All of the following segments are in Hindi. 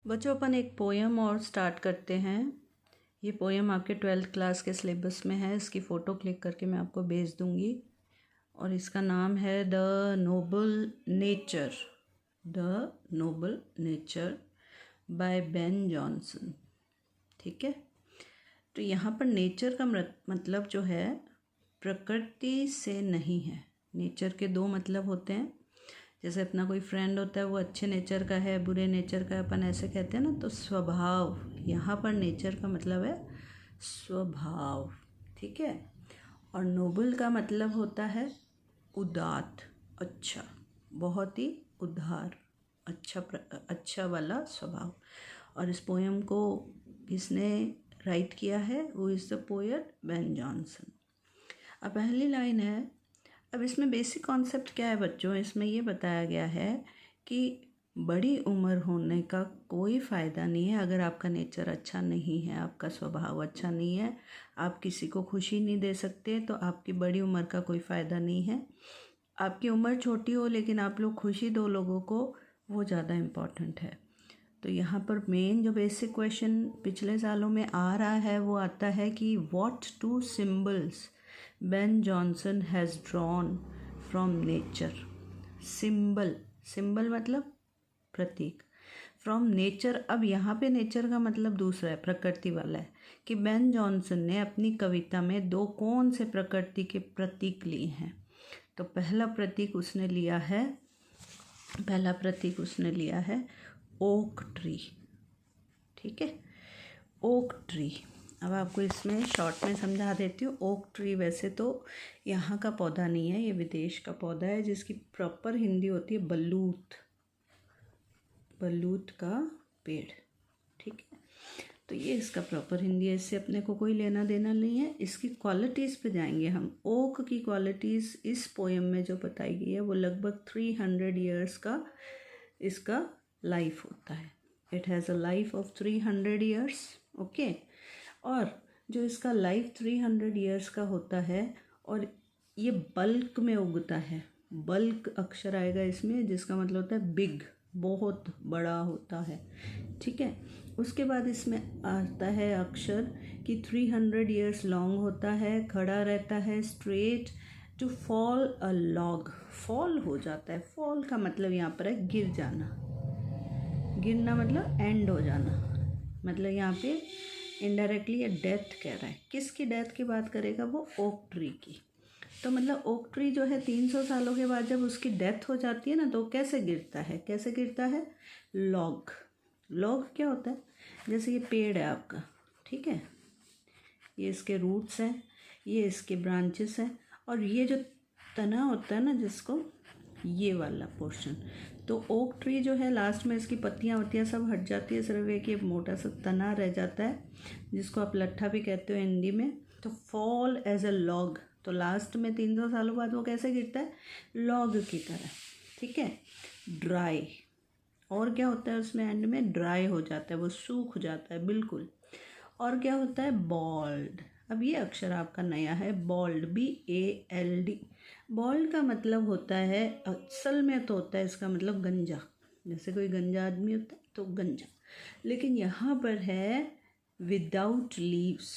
बच्चों अपन एक पोयम और स्टार्ट करते हैं। ये पोयम आपके 12th क्लास के सिलेबस में है। इसकी फ़ोटो क्लिक करके मैं आपको भेज दूँगी और इसका नाम है the Nobel nature by Ben Jonson. ठीक है, तो यहाँ पर नेचर का मतलब जो है प्रकृति से नहीं है। नेचर के दो मतलब होते हैं। जैसे अपना कोई फ्रेंड होता है वो अच्छे नेचर का है, बुरे नेचर का है, अपन ऐसे कहते हैं ना। तो स्वभाव, यहाँ पर नेचर का मतलब है स्वभाव। ठीक है, और नोबल का मतलब होता है उदात्त, अच्छा, बहुत ही उदार, अच्छा वाला स्वभाव। और इस पोयम को किसने राइट किया है? वो is the poet Ben Jonson. अब पहली लाइन है। अब इसमें बेसिक कॉन्सेप्ट क्या है बच्चों? इसमें ये बताया गया है कि बड़ी उम्र होने का कोई फ़ायदा नहीं है अगर आपका नेचर अच्छा नहीं है, आपका स्वभाव अच्छा नहीं है, आप किसी को खुशी नहीं दे सकते, तो आपकी बड़ी उम्र का कोई फ़ायदा नहीं है। आपकी उम्र छोटी हो लेकिन आप लोग खुशी दो लोगों को, वो ज़्यादा इम्पॉर्टेंट है। तो यहाँ पर मेन जो बेसिक क्वेश्चन पिछले सालों में आ रहा है वो आता है कि what two symbols Ben Jonson has drawn from nature. Symbol मतलब प्रतीक, फ्रॉम नेचर। अब यहाँ पे नेचर का मतलब दूसरा है, प्रकृति वाला है, कि बेन जॉनसन ने अपनी कविता में दो कौन से प्रकृति के प्रतीक लिए हैं। तो पहला प्रतीक उसने लिया है ओक ट्री। ठीक है, ओक ट्री। अब आपको इसमें शॉर्ट में समझा देती हूँ। ओक ट्री वैसे तो यहाँ का पौधा नहीं है, ये विदेश का पौधा है जिसकी प्रॉपर हिंदी होती है बलूत का पेड़। ठीक है, तो ये इसका प्रॉपर हिंदी है, इससे अपने को कोई लेना देना नहीं है। इसकी क्वालिटीज़ पे जाएंगे हम। ओक की क्वालिटीज़ इस पोएम में जो बताई गई है वो लगभग 300 ईयर्स का इसका लाइफ होता है। It has a life of 300 years. Okay, और जो इसका लाइफ 300 ईयर्स का होता है और ये बल्क में उगता है। बल्क अक्षर आएगा इसमें, जिसका मतलब होता है बिग, बहुत बड़ा होता है। ठीक है, उसके बाद इसमें आता है अक्षर कि 300 ईयर्स लॉन्ग होता है, खड़ा रहता है, straight to fall a log, fall हो जाता है। फॉल का मतलब यहाँ पर है गिर जाना, गिरना मतलब एंड हो जाना, मतलब यहाँ पे इनडायरेक्टली ये डेथ कह रहा है। किसकी डेथ की बात करेगा? वो ओक ट्री की। तो मतलब ओक ट्री जो है 300 सालों के बाद जब उसकी डेथ हो जाती है ना, तो कैसे गिरता है? लॉग क्या होता है? जैसे ये पेड़ है आपका, ठीक है, ये इसके रूट्स हैं, ये इसके ब्रांचेस हैं, और ये जो तना होता है ना जिसको, ये वाला पोर्शन। तो ओक ट्री जो है लास्ट में इसकी पत्तियाँ सब हट जाती है, सिर्फ एक ये मोटा सा तना रह जाता है जिसको आप लट्ठा भी कहते हो हिंदी में। तो फॉल एज अ लॉग, तो लास्ट में 300 सालों बाद वो कैसे गिरता है? लॉग की तरह। ठीक है, ड्राई, और क्या होता है उसमें एंड में? ड्राई हो जाता है, वो सूख जाता है बिल्कुल। और क्या होता है? बॉल्ड। अब ये अक्षर आपका नया है, बॉल्ड, BALD। बॉल्ड का मतलब होता है, असल में तो होता है इसका मतलब गंजा, जैसे कोई गंजा आदमी होता है तो गंजा, लेकिन यहाँ पर है विदाउट लीव्स।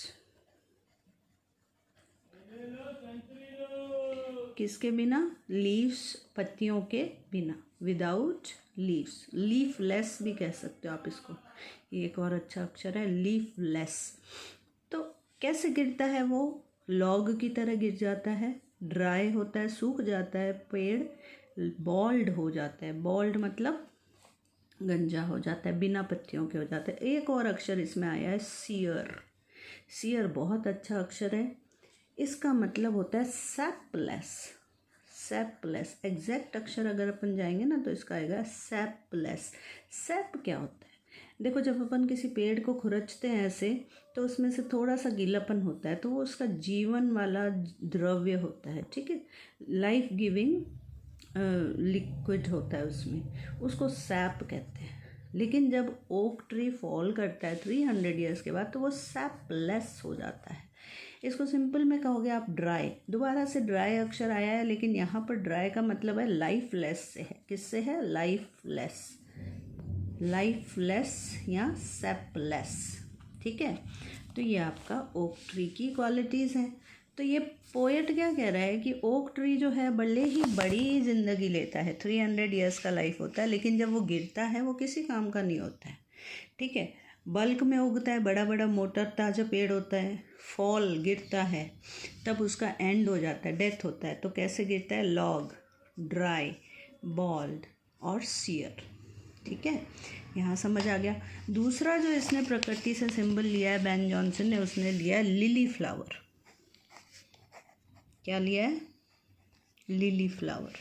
किसके बिना? लीव्स, पत्तियों के बिना, विदाउट लीव्स। लीफलेस भी कह सकते हो आप इसको, ये एक और अच्छा अक्षर है, लीफलेस। तो कैसे गिरता है वो? लॉग की तरह गिर जाता है, ड्राई होता है, सूख जाता है पेड़, बॉल्ड हो जाता है। बॉल्ड मतलब गंजा हो जाता है, बिना पत्तियों के हो जाता है। एक और अक्षर इसमें आया है सियर बहुत अच्छा अक्षर है। इसका मतलब होता है सैपलेस। एग्जैक्ट अक्षर अगर अपन जाएंगे ना तो इसका आएगा सैपलेस। सैप क्या होता है? देखो, जब अपन किसी पेड़ को खुरचते हैं ऐसे, तो उसमें से थोड़ा सा गीलापन होता है, तो वो उसका जीवन वाला द्रव्य होता है। ठीक है, लाइफ गिविंग लिक्विड होता है उसमें, उसको सैप कहते हैं। लेकिन जब ओक ट्री फॉल करता है 300 ईयर्स के बाद, तो वो सैपलेस हो जाता है। इसको सिंपल में कहोगे आप ड्राई। दोबारा से ड्राई अक्षर आया है, लेकिन यहाँ पर ड्राई का मतलब है लाइफलेस से है। किससे है? लाइफलेस। लाइफलेस या सेपलेस। ठीक है, तो ये आपका ओक ट्री की क्वालिटीज़ हैं। तो ये पोएट क्या कह रहा है कि ओक ट्री जो है भले ही बड़ी ज़िंदगी लेता है, 300 ईयर्स का लाइफ होता है, लेकिन जब वो गिरता है वो किसी काम का नहीं होता है। ठीक है, बल्क में उगता है, बड़ा बड़ा मोटा ताज़ा पेड़ होता है, फॉल गिरता है, तब उसका एंड हो जाता है, डेथ होता है। तो कैसे गिरता है? लॉग, ड्राई, बॉल्ड और सियर। ठीक है, यहाँ समझ आ गया। दूसरा जो इसने प्रकृति से सिंबल लिया है बेन जॉनसन ने, उसने लिया है लिली फ्लावर। क्या लिया है? Lily flower.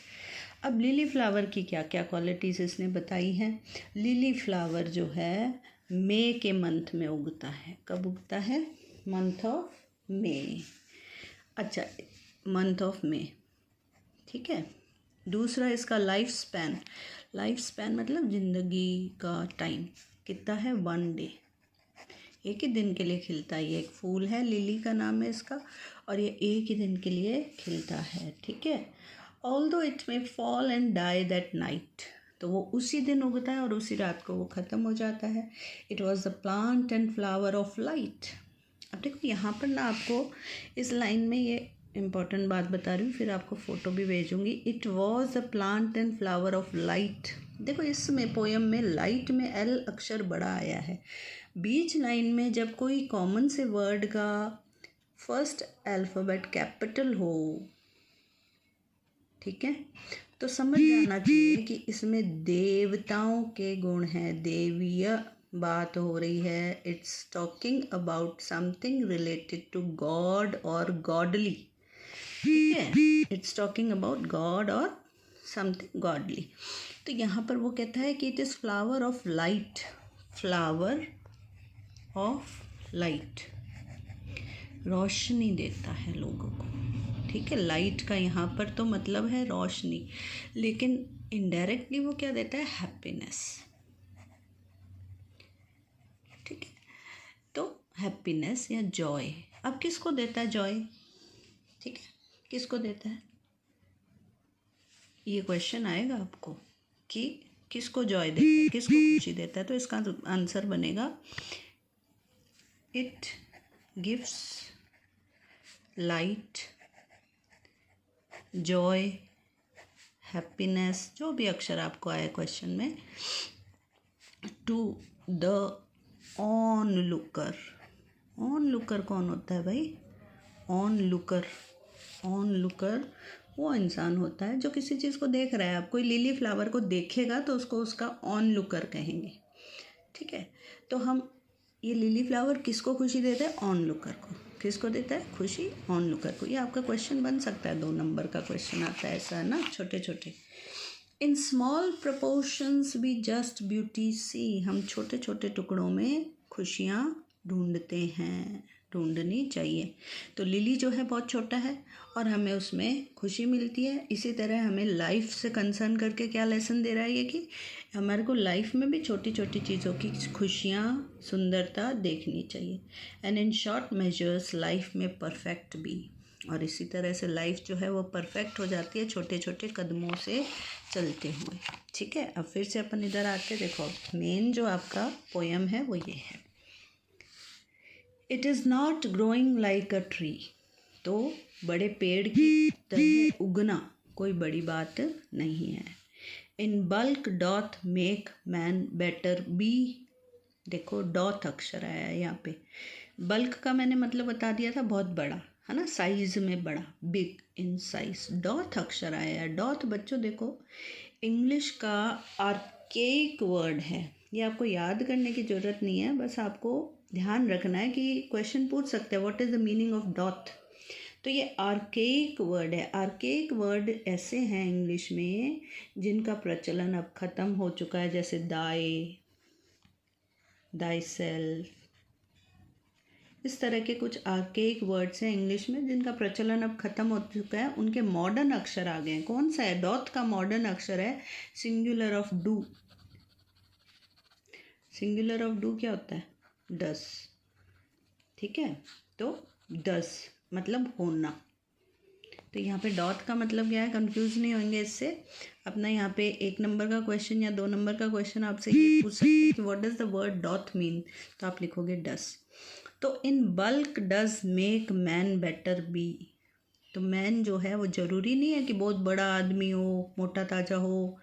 अब लिली फ्लावर की क्या क्या क्वालिटीज़ इसने बताई हैं? लिली फ्लावर जो है मई के मंथ में उगता है। कब उगता है? Month of May. अच्छा, मंथ ऑफ मई। ठीक है, दूसरा इसका लाइफ स्पैन। लाइफ स्पैन मतलब ज़िंदगी का टाइम कितना है? 1 डे, एक ही दिन के लिए खिलता है। ये एक फूल है, लिली का नाम है इसका, और ये एक ही दिन के लिए खिलता है। ठीक है, although it may fall and die that night, तो वो उसी दिन उगता है और उसी रात को वो ख़त्म हो जाता है। It was the plant and flower of light. अब देखो यहाँ पर ना आपको इस लाइन में ये इम्पॉर्टेंट बात बता रही हूँ, फिर आपको फ़ोटो भी भेजूँगी। It was the plant and flower of light. देखो इसमें पोएम में लाइट में एल अक्षर बड़ा आया है। बीच लाइन में जब कोई कॉमन से वर्ड का फर्स्ट अल्फ़ाबेट कैपिटल हो, ठीक है, तो समझ जाना चाहिए कि इसमें देवताओं के गुण हैं, देवीय बात हो रही है। It's talking about something related to God और गॉडली। ठीक है, इट्स टॉकिंग अबाउट गॉड और समथिंग गॉडली। तो यहाँ पर वो कहता है कि it is flower of light, flower of light, रोशनी देता है लोगों को। ठीक है, लाइट का यहाँ पर तो मतलब है रोशनी, लेकिन इनडायरेक्टली वो क्या देता है? हैप्पीनेस। ठीक है, तो हैप्पीनेस या जॉय। अब किसको देता है जॉय? ठीक है, किसको देता है? ये क्वेश्चन आएगा आपको कि किसको जॉय देता है, किसको खुशी देता है। तो इसका आंसर बनेगा it gives light, joy, happiness, जो भी अक्षर आपको आए क्वेश्चन में, to the onlooker. Onlooker कौन होता है भाई? ऑन लुकर, ऑन लुकर वो इंसान होता है जो किसी चीज़ को देख रहा है। आप कोई लिली फ्लावर को देखेगा तो उसको उसका ऑन लुकर कहेंगे। ठीक है, तो हम ये लिली फ्लावर किसको खुशी देता है? ऑन लुकर को। किसको देता है खुशी? ऑन लुकर को। ये आपका क्वेश्चन बन सकता है, 2 नंबर का क्वेश्चन आता है ऐसा, है ना, छोटे छोटे। In small proportions we just beauty see. हम छोटे छोटे टुकड़ों में खुशियाँ ढूंढते हैं, ढूंढनी चाहिए। तो लिली जो है बहुत छोटा है और हमें उसमें खुशी मिलती है। इसी तरह हमें लाइफ से कंसर्न करके क्या लेसन दे रहा है ये कि हमारे को लाइफ में भी छोटी छोटी चीज़ों की खुशियाँ, सुंदरता देखनी चाहिए। And in short measures life में परफेक्ट भी। और इसी तरह से लाइफ जो है वो परफेक्ट हो जाती है छोटे छोटे कदमों से चलते हुए। ठीक है, अब फिर से अपन इधर आते, देखो मेन जो आपका पोएम है वो ये है, it is not growing like a tree. तो बड़े पेड़ की तरह उगना कोई बड़ी बात नहीं है। In bulk doth make man better be. देखो डॉथ अक्षर आया है यहाँ पे। बल्क का मैंने मतलब बता दिया था, बहुत बड़ा, है ना, साइज में बड़ा, बिग इन साइज। डॉथ अक्षर आया है। डॉथ बच्चों देखो इंग्लिश का आर्केइक वर्ड है, ये आपको याद करने की ज़रूरत नहीं है, बस आपको ध्यान रखना है कि क्वेश्चन पूछ सकते हैं what is the meaning of doth. तो ये आर्केइक वर्ड है। आर्केइक वर्ड ऐसे हैं इंग्लिश में जिनका प्रचलन अब ख़त्म हो चुका है, जैसे दाई, दाई सेल्फ, इस तरह के कुछ आर्केइक वर्ड्स हैं इंग्लिश में जिनका प्रचलन अब ख़त्म हो चुका है। उनके मॉडर्न अक्षर आ गए हैं। कौन सा है? डॉथ का मॉडर्न अक्षर है singular of do. Singular of do क्या होता है? डस। ठीक है, तो डस मतलब होना, तो यहाँ पे डॉट का मतलब क्या है, कंफ्यूज नहीं होंगे इससे। अपना यहाँ पे 1 नंबर का क्वेश्चन या 2 नंबर का क्वेश्चन आपसे ये पूछ सकते हैं कि what does the word dot mean, तो आप लिखोगे डस। तो in bulk does make man better be. तो मैन जो है वो ज़रूरी नहीं है कि बहुत बड़ा आदमी हो, मोटा ताजा हो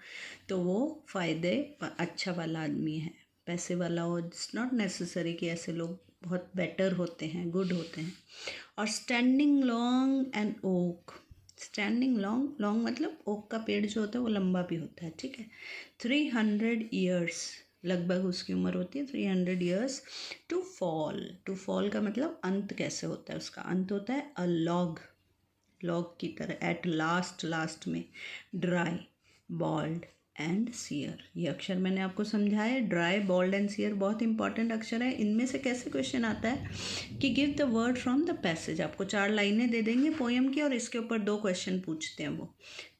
तो वो फ़ायदे अच्छा वाला आदमी है, पैसे वाला हो। इट्स नॉट नेसेसरी कि ऐसे लोग बहुत बेटर होते हैं, गुड होते हैं। और standing long and oak, standing long, long मतलब ओक का पेड़ जो होता है वो लंबा भी होता है, ठीक है। 300 ईयर्स, लगभग उसकी उम्र होती है 300 years. To fall, to fall का मतलब अंत कैसे होता है, उसका अंत होता है अ लॉग, लॉग की तरह, एट लास्ट, लास्ट में। ड्राई, बॉल्ड एंड सियर, ये अक्षर मैंने आपको समझाया। ड्राई, बॉल्ड एंड सियर बहुत इंपॉर्टेंट अक्षर है। इनमें से कैसे क्वेश्चन आता है कि give the word from the passage, आपको 4 लाइनें दे देंगे पोएम की और इसके ऊपर 2 क्वेश्चन पूछते हैं वो,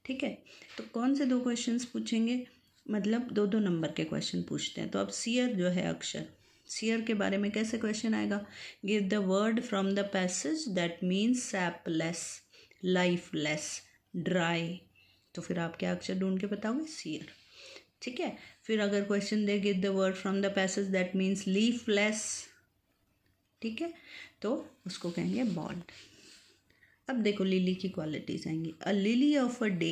ठीक है। तो कौन से 2 क्वेश्चन पूछेंगे, मतलब 2-2 नंबर के क्वेश्चन पूछते हैं। तो अब सियर जो है अक्षर, सियर के बारे में कैसे क्वेश्चन आएगा, give the word from the passage that means sapless, lifeless, dry. तो फिर आप क्या अक्षर ढूंढ के बताओगे, सियर, ठीक है। फिर अगर question they give the word from the passage that means leafless, ठीक है, तो उसको कहेंगे बॉल्ड। अब देखो लिली की क्वालिटीज आएंगी। A lily of a day,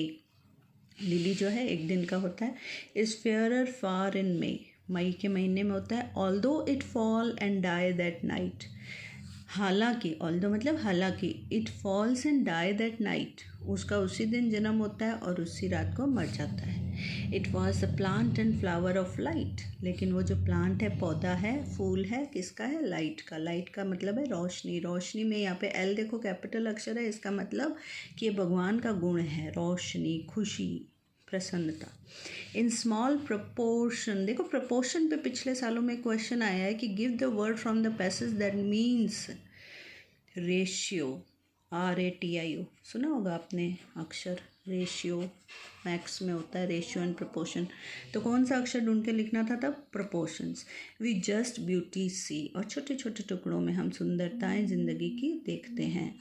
lily जो है एक दिन का होता है। इज़ फेयरर फार इन मई, मई के महीने में होता है। Although it fall and die that night, हालांकि, ऑल्दो मतलब हालांकि, it falls and die that night, उसका उसी दिन जन्म होता है और उसी रात को मर जाता है। It was the plant and flower of light, लेकिन वो जो प्लांट है, पौधा है, फूल है, किसका है, लाइट का। लाइट का मतलब है रोशनी, रोशनी में यहाँ पे एल देखो कैपिटल अक्षर है, इसका मतलब कि ये भगवान का गुण है, रोशनी, खुशी, प्रसन्नता। इन स्मॉल प्रपोर्शन, देखो प्रपोर्शन पे पिछले सालों में क्वेश्चन आया है कि give the word from the passage that means ratio, RATIO, सुना होगा आपने अक्षर रेशियो, मैथ्स में होता है रेशियो एंड प्रपोर्शन। तो कौन सा अक्षर ढूंढ के लिखना था तब, प्रपोर्शंस। वी जस्ट ब्यूटी सी, और छोटे छोटे टुकड़ों में हम सुंदरताएं जिंदगी की देखते हैं।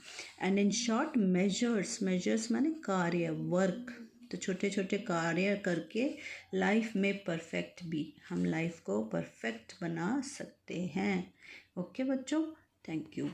And in short measures, measures माने कार्य, वर्क, तो छोटे छोटे कार्य करके लाइफ में परफेक्ट भी, हम लाइफ को परफेक्ट बना सकते हैं। ओके बच्चों, थैंक यू।